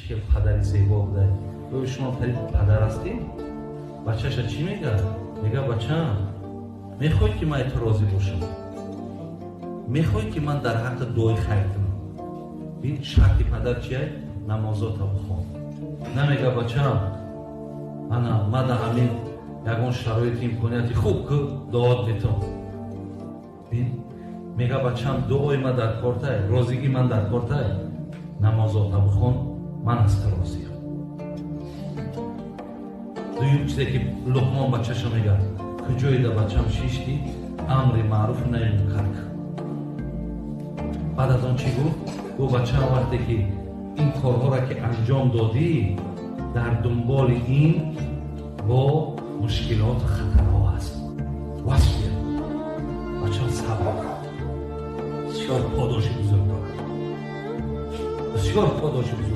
چه پدری زیبا بوده. تو شما پدر هستی؟ بچه‌ش چی میگه؟ میگه بچه‌م میخوای که من تو راضی باشم؟ میخوای که من در حق دعای خیر کنم؟ ببین شرط پدر چیه؟ نمازات رو بخوان. نمیگه بچه‌م من در همین یگان شرایط امکانیتی خوب که دعات میتونم. ببین میگه بچه‌م دعای من در کارته، راضیگی من در کارته، نمازات رو بخوان، من از تو راضیم. دویم چیزی که لقمان بچه‌ش میگه کجایی در بچه‌م شیشتی امر معروف نهی منکر کن. بعد از آن چی گفت بچه‌م وقتی که این کارها را که انجام دادی در دنبال این با مشکلات و خطرها هست. واسه بچه‌م صبر بسیار پاداش بزرگ دارد، بسیار پاداش بزرگ.